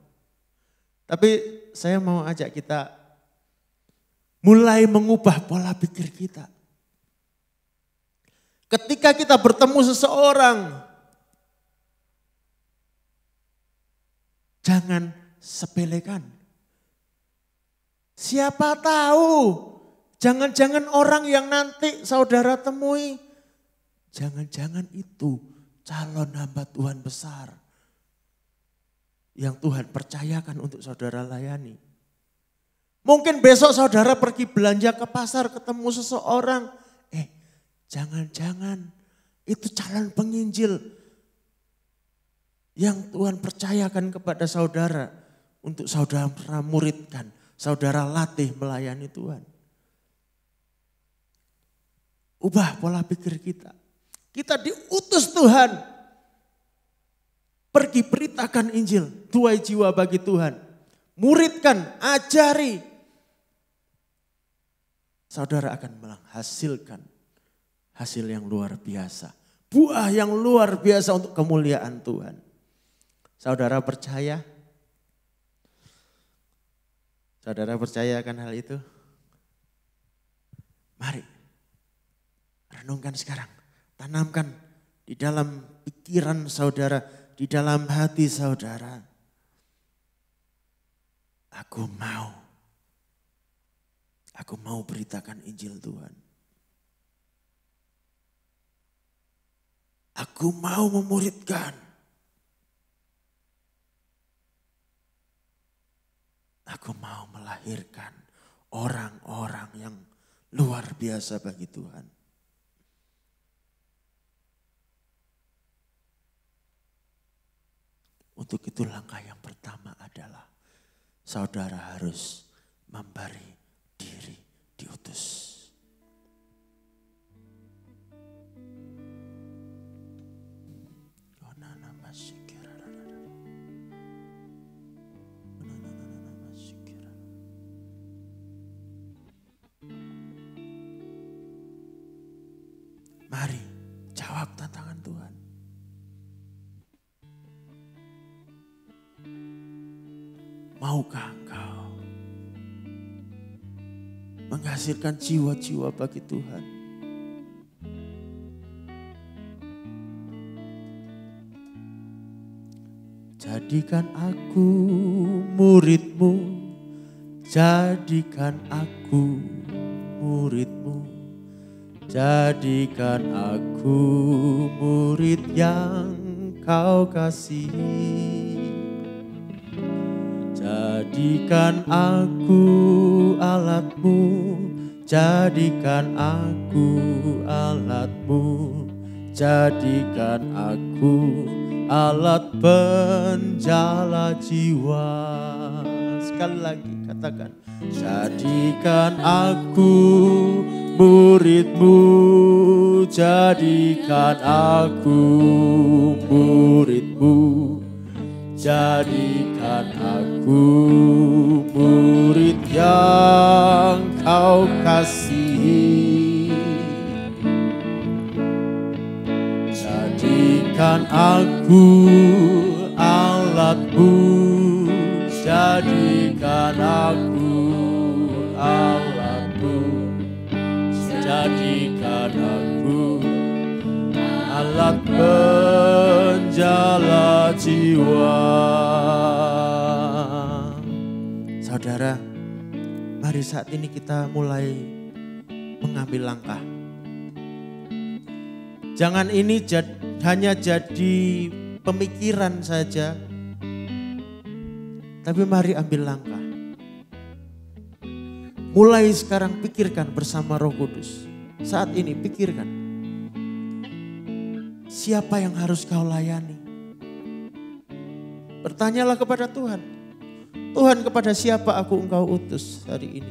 Tapi saya mau ajak kita mulai mengubah pola pikir kita. Ketika kita bertemu seseorang, jangan sepelekan. Siapa tahu, jangan-jangan orang yang nanti saudara temui, jangan-jangan itu calon hamba Tuhan besar. Yang Tuhan percayakan untuk saudara layani. Mungkin besok saudara pergi belanja ke pasar ketemu seseorang. Jangan-jangan itu calon penginjil yang Tuhan percayakan kepada saudara untuk saudara muridkan, saudara latih melayani Tuhan. Ubah pola pikir kita. Kita diutus Tuhan. Pergi beritakan Injil, tuai jiwa bagi Tuhan. Muridkan, ajari. Saudara akan menghasilkan hasil yang luar biasa. Buah yang luar biasa untuk kemuliaan Tuhan. Saudara percaya? Saudara percaya akan hal itu? Mari, renungkan sekarang. Tanamkan di dalam pikiran saudara, di dalam hati saudara. Aku mau beritakan Injil Tuhan. Aku mau memuridkan. Aku mau melahirkan orang-orang yang luar biasa bagi Tuhan. Untuk itu langkah yang pertama adalah saudara harus memberi diri diutus. Maukah engkau menghasilkan jiwa-jiwa bagi Tuhan? Jadikan aku murid-Mu, jadikan aku murid-Mu, jadikan aku murid yang Kau kasihi. Jadikan aku alat-Mu, jadikan aku alat-Mu, jadikan aku alat penjala jiwa. Sekali lagi katakan, jadikan aku murid-Mu, jadikan aku murid-Mu, jadikan aku murid yang Kau kasihi. Jadikan aku alat-Mu, jadikan aku alat-Mu, jadikan aku alat penjala jiwa. Saudara, mari saat ini kita mulai mengambil langkah. Jangan ini hanya jadi pemikiran saja, tapi mari ambil langkah. Mulai sekarang pikirkan bersama Roh Kudus. Saat ini pikirkan, siapa yang harus kau layani? Bertanyalah kepada Tuhan. Tuhan, kepada siapa engkau utus hari ini?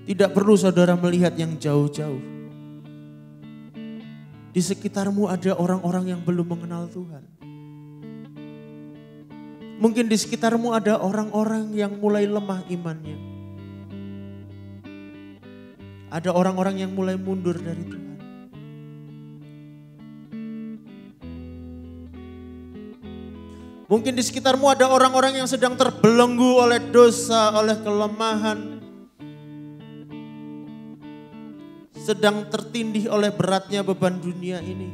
Tidak perlu saudara melihat yang jauh-jauh. Di sekitarmu ada orang-orang yang belum mengenal Tuhan. Mungkin di sekitarmu ada orang-orang yang mulai lemah imannya. Ada orang-orang yang mulai mundur dari Tuhan. Mungkin di sekitarmu ada orang-orang yang sedang terbelenggu oleh dosa, oleh kelemahan. Sedang tertindih oleh beratnya beban dunia ini.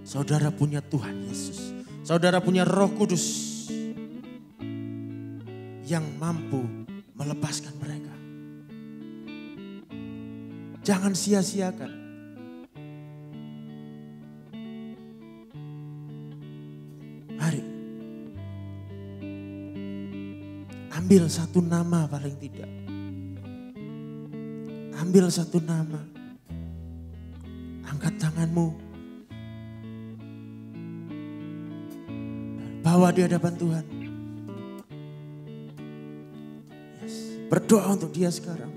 Saudara punya Tuhan Yesus. Saudara punya Roh Kudus yang mampu melepaskan mereka. Jangan sia-siakan. Mari. Ambil satu nama paling tidak. Ambil satu nama. Angkat tanganmu. Bawa di hadapan Tuhan. Yes. Berdoa untuk dia sekarang.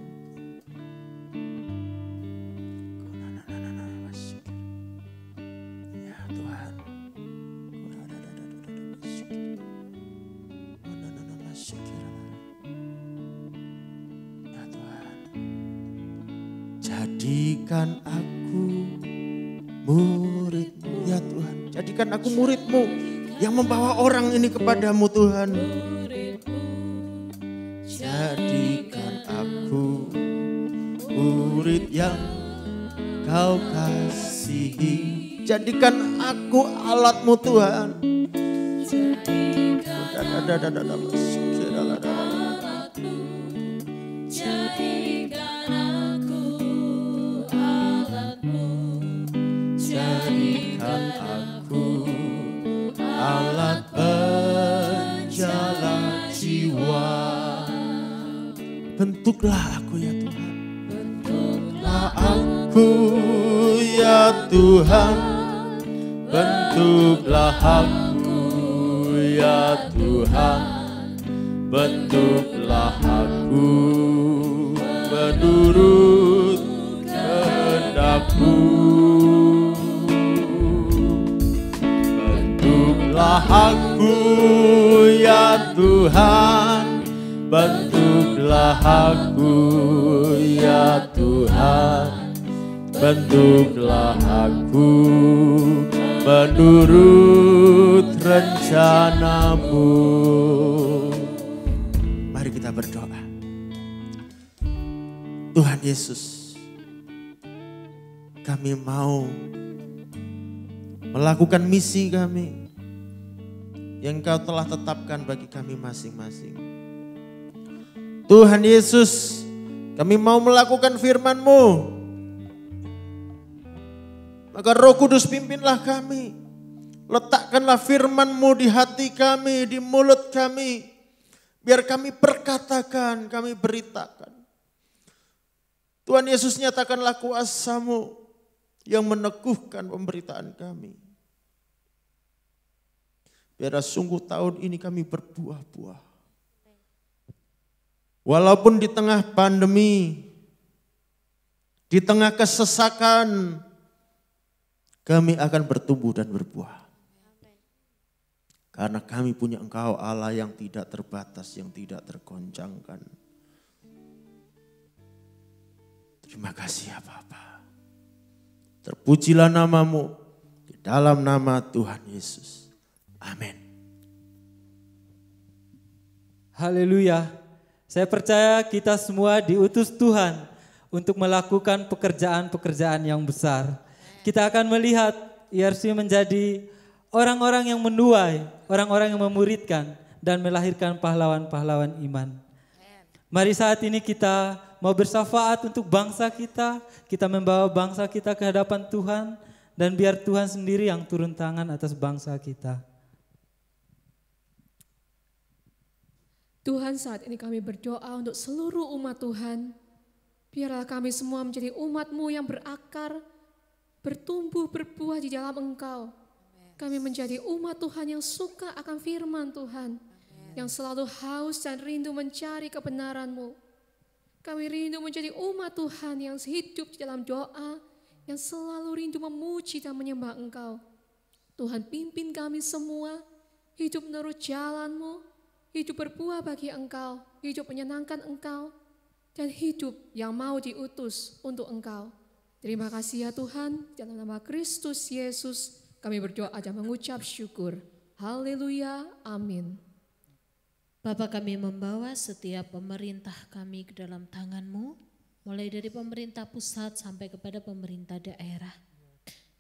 Ya Tuhan. Ya Tuhan. Jadikan aku murid-Mu. Ya Tuhan. Jadikan aku murid-Mu. Yang membawa orang ini kepadamu Tuhan. Jadikan aku murid yang Kau kasihi. Jadikan aku alat-Mu Tuhan. Jadikan aku alat-Mu, Jadikan aku alat penjala jiwa. Bentuklah aku ya Tuhan. Bentuklah aku ya Tuhan. Bentuklah aku ya Tuhan. Bentuklah aku menurut kehendak-Mu. Bentuklah aku ya Tuhan. Bentuklah aku ya Tuhan. bentuklah aku menurut rencanamu. Mari kita berdoa. Tuhan Yesus, kami mau melakukan misi kami yang Engkau telah tetapkan bagi kami masing-masing. Tuhan Yesus, kami mau melakukan firman-Mu. Maka Roh Kudus pimpinlah kami. Letakkanlah firman-Mu di hati kami, di mulut kami. Biar kami perkatakan, kami beritakan. Tuhan Yesus, nyatakanlah kuasa-Mu yang meneguhkan pemberitaan kami. Biar sungguh tahun ini kami berbuah-buah. Walaupun di tengah pandemi, di tengah kesesakan, kami akan bertumbuh dan berbuah. Karena kami punya Engkau Allah yang tidak terbatas, yang tidak tergoncangkan. Terima kasih ya Bapa. Terpujilah nama-Mu di dalam nama Tuhan Yesus. Amin. Haleluya. Saya percaya kita semua diutus Tuhan untuk melakukan pekerjaan-pekerjaan yang besar. Kita akan melihat IRC menjadi orang-orang yang menuai, orang-orang yang memuridkan dan melahirkan pahlawan-pahlawan iman. Mari saat ini kita mau bersyafaat untuk bangsa kita membawa bangsa kita ke hadapan Tuhan dan biar Tuhan sendiri yang turun tangan atas bangsa kita. Tuhan, saat ini kami berdoa untuk seluruh umat Tuhan. Biarlah kami semua menjadi umat-Mu yang berakar, bertumbuh, berbuah di dalam Engkau. Kami menjadi umat Tuhan yang suka akan firman Tuhan, yang selalu haus dan rindu mencari kebenaran-Mu. Kami rindu menjadi umat Tuhan yang hidup di dalam doa, yang selalu rindu memuji dan menyembah Engkau. Tuhan, pimpin kami semua, hidup menurut jalan-Mu, hidup berbuah bagi Engkau, hidup menyenangkan Engkau, dan hidup yang mau diutus untuk Engkau. Terima kasih ya Tuhan, dalam nama Kristus Yesus kami berdoa dan mengucap syukur. Haleluya, amin. Bapa, kami membawa setiap pemerintah kami ke dalam tangan-Mu, mulai dari pemerintah pusat sampai kepada pemerintah daerah.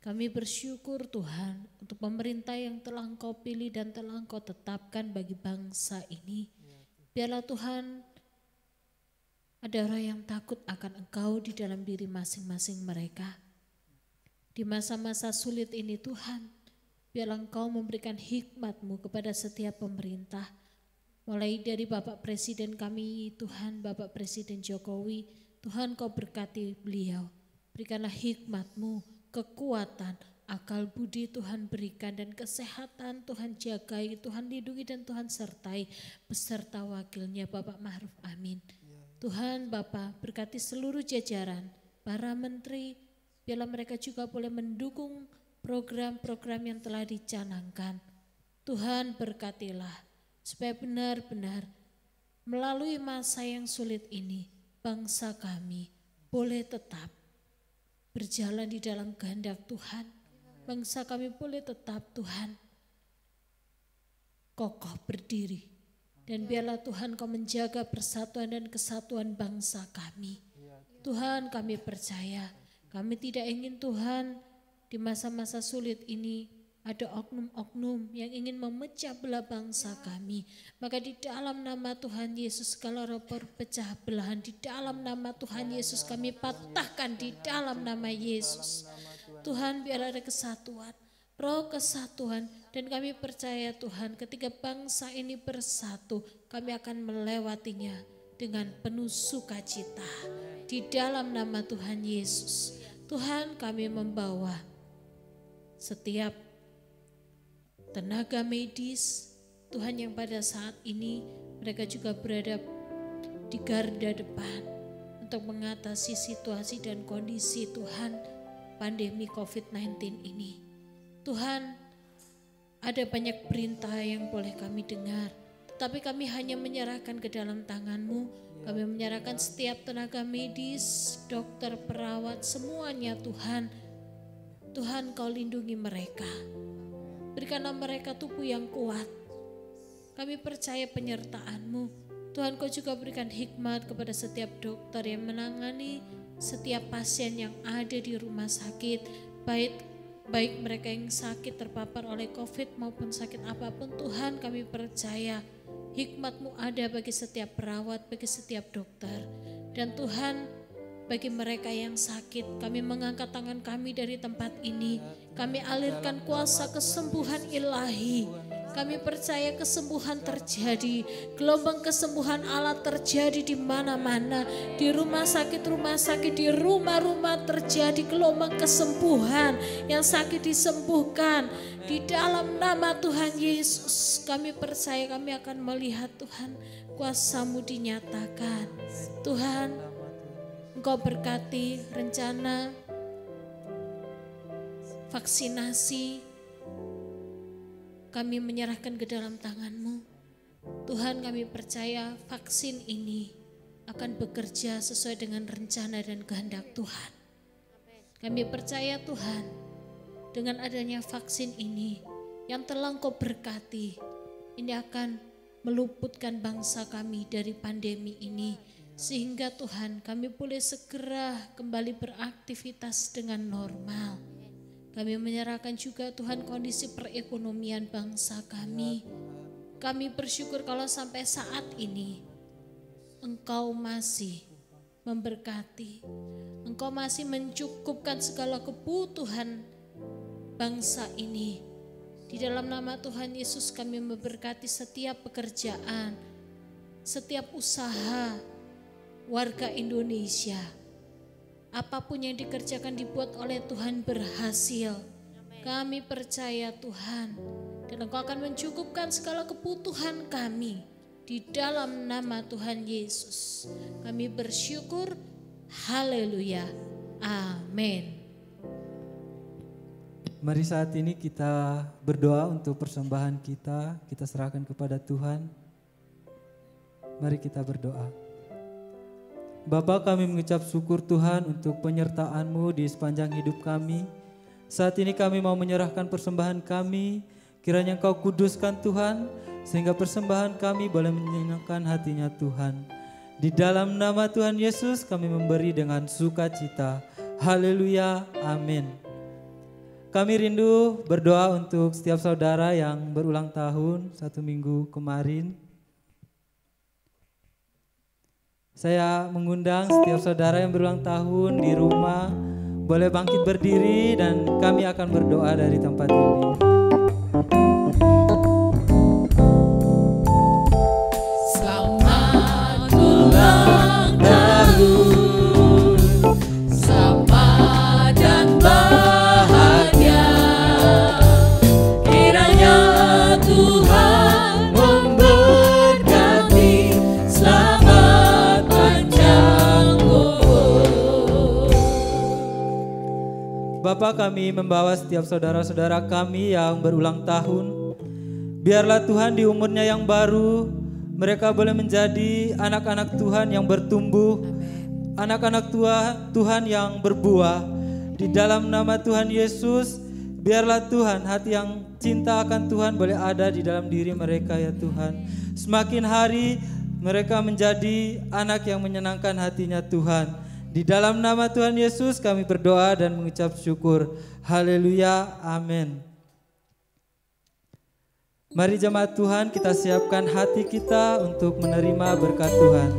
Kami bersyukur Tuhan untuk pemerintah yang telah Engkau pilih dan telah Engkau tetapkan bagi bangsa ini. Biarlah Tuhan ada orang yang takut akan Engkau di dalam diri masing-masing mereka. Di masa-masa sulit ini Tuhan, biarlah Engkau memberikan hikmat-Mu kepada setiap pemerintah. Mulai dari Bapak Presiden kami Tuhan, Bapak Presiden Jokowi, Tuhan Kau berkati beliau. Berikanlah hikmat-Mu, kekuatan, akal budi Tuhan berikan dan kesehatan Tuhan jagai, Tuhan lindungi dan Tuhan sertai beserta wakilnya Bapak Ma'ruf Amin. Tuhan Bapa berkati seluruh jajaran, para menteri, biarlah mereka juga boleh mendukung program-program yang telah dicanangkan. Tuhan berkatilah supaya benar-benar melalui masa yang sulit ini, bangsa kami boleh tetap berjalan di dalam kehendak Tuhan. Bangsa kami boleh tetap Tuhan kokoh berdiri. Dan biarlah Tuhan Kau menjaga persatuan dan kesatuan bangsa kami. Tuhan, kami percaya, kami tidak ingin Tuhan di masa-masa sulit ini ada oknum-oknum yang ingin memecah belah bangsa kami. Maka di dalam nama Tuhan Yesus, segala roh perpecah belahan di dalam nama Tuhan Yesus kami patahkan di dalam nama Yesus. Tuhan, biar ada kesatuan, roh kesatuan, dan kami percaya Tuhan ketika bangsa ini bersatu, kami akan melewatinya dengan penuh sukacita. Di dalam nama Tuhan Yesus, Tuhan, kami membawa setiap tenaga medis, Tuhan, yang pada saat ini mereka juga berada di garda depan untuk mengatasi situasi dan kondisi Tuhan pandemi COVID-19 ini. Tuhan, ada banyak perintah yang boleh kami dengar. Tapi kami hanya menyerahkan ke dalam tangan-Mu. Kami menyerahkan setiap tenaga medis, dokter, perawat, semuanya Tuhan. Tuhan, Kau lindungi mereka. Berikanlah mereka tubuh yang kuat. Kami percaya penyertaan-Mu. Tuhan, Kau juga berikan hikmat kepada setiap dokter yang menangani setiap pasien yang ada di rumah sakit. Baik mereka yang sakit terpapar oleh COVID maupun sakit apapun, Tuhan, kami percaya hikmat-Mu ada bagi setiap perawat, bagi setiap dokter. Dan Tuhan, bagi mereka yang sakit, kami mengangkat tangan kami dari tempat ini. Kami alirkan kuasa kesembuhan ilahi. Kami percaya kesembuhan terjadi. Gelombang kesembuhan Allah terjadi di mana-mana. Di rumah sakit, di rumah-rumah terjadi gelombang kesembuhan. Yang sakit disembuhkan. Di dalam nama Tuhan Yesus, kami percaya kami akan melihat Tuhan, kuasa-Mu dinyatakan. Tuhan, Engkau berkati rencana vaksinasi. Kami menyerahkan ke dalam tangan-Mu. Tuhan, kami percaya vaksin ini akan bekerja sesuai dengan rencana dan kehendak Tuhan. Kami percaya Tuhan, dengan adanya vaksin ini yang telah Engkau berkati, ini akan meluputkan bangsa kami dari pandemi ini. Sehingga Tuhan, kami boleh segera kembali beraktivitas dengan normal. Kami menyerahkan juga Tuhan kondisi perekonomian bangsa kami. Kami bersyukur kalau sampai saat ini Engkau masih memberkati. Engkau masih mencukupkan segala kebutuhan bangsa ini. Di dalam nama Tuhan Yesus kami memberkati setiap pekerjaan, setiap usaha warga Indonesia. Apapun yang dikerjakan dibuat oleh Tuhan berhasil. Kami percaya Tuhan, dan Engkau akan mencukupkan segala kebutuhan kami di dalam nama Tuhan Yesus. Kami bersyukur. Haleluya. Amin. Mari saat ini kita berdoa untuk persembahan kita serahkan kepada Tuhan. Mari kita berdoa. Bapa, kami mengucap syukur Tuhan untuk penyertaan-Mu di sepanjang hidup kami. Saat ini kami mau menyerahkan persembahan kami, kiranya Engkau kuduskan Tuhan, sehingga persembahan kami boleh menyenangkan hatinya Tuhan. Di dalam nama Tuhan Yesus kami memberi dengan sukacita. Haleluya, amin. Kami rindu berdoa untuk setiap saudara yang berulang tahun 1 minggu kemarin. Saya mengundang setiap saudara yang berulang tahun di rumah boleh bangkit berdiri dan kami akan berdoa dari tempat ini. Selamat ulang tahun, selamat dan bahagia. Kiranya Tuhan memberkati, selamat panjang umur. Bapak, kami membawa setiap saudara-saudara kami yang berulang tahun. Biarlah Tuhan di umurnya yang baru, mereka boleh menjadi anak-anak Tuhan yang bertumbuh, anak-anak Tuhan yang berbuah. Di dalam nama Tuhan Yesus, biarlah Tuhan hati yang cinta akan Tuhan boleh ada di dalam diri mereka ya Tuhan. Semakin hari mereka menjadi anak yang menyenangkan hatinya Tuhan. Di dalam nama Tuhan Yesus kami berdoa dan mengucap syukur. Haleluya, amin. Mari jemaat Tuhan, kita siapkan hati kita untuk menerima berkat Tuhan.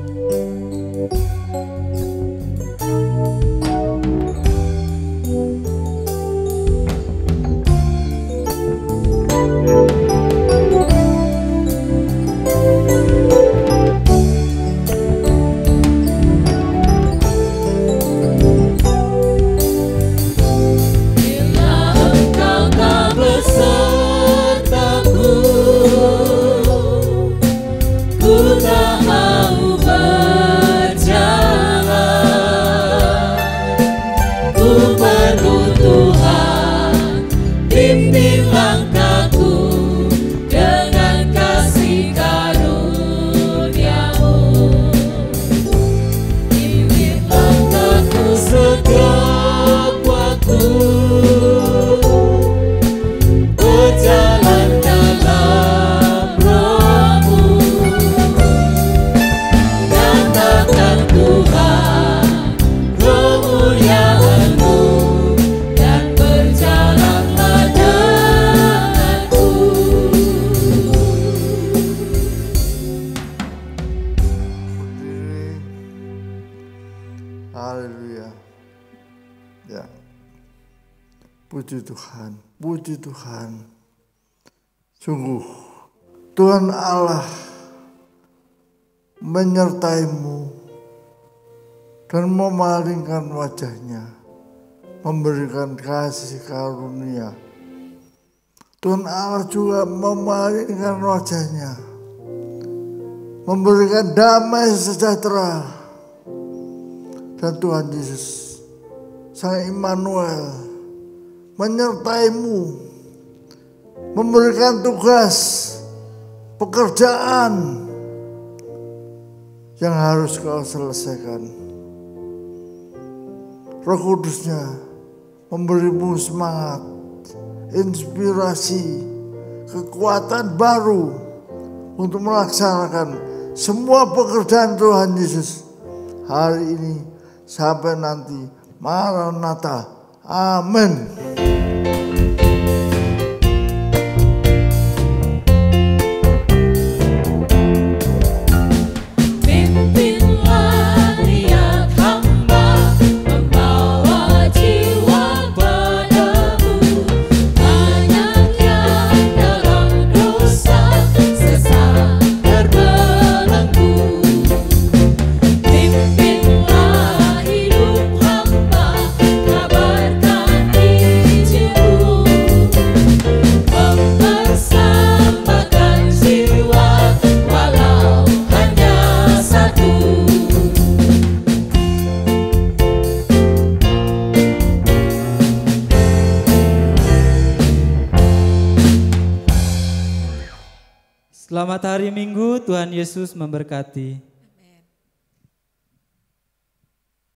Ku tak mau Haleluya. Ya. Puji Tuhan, puji Tuhan. Sungguh Tuhan Allah menyertaimu dan memalingkan wajahnya, memberikan kasih karunia. Tuhan Allah juga memalingkan wajahnya, memberikan damai sejahtera. Dan Tuhan Yesus, Sang Immanuel, menyertaimu, memberikan tugas, pekerjaan yang harus kau selesaikan. Roh Kudusnya memberimu semangat, inspirasi, kekuatan baru untuk melaksanakan semua pekerjaan Tuhan Yesus hari ini sampai nanti. Maranatha. Amin. Selamat hari Minggu, Tuhan Yesus memberkati.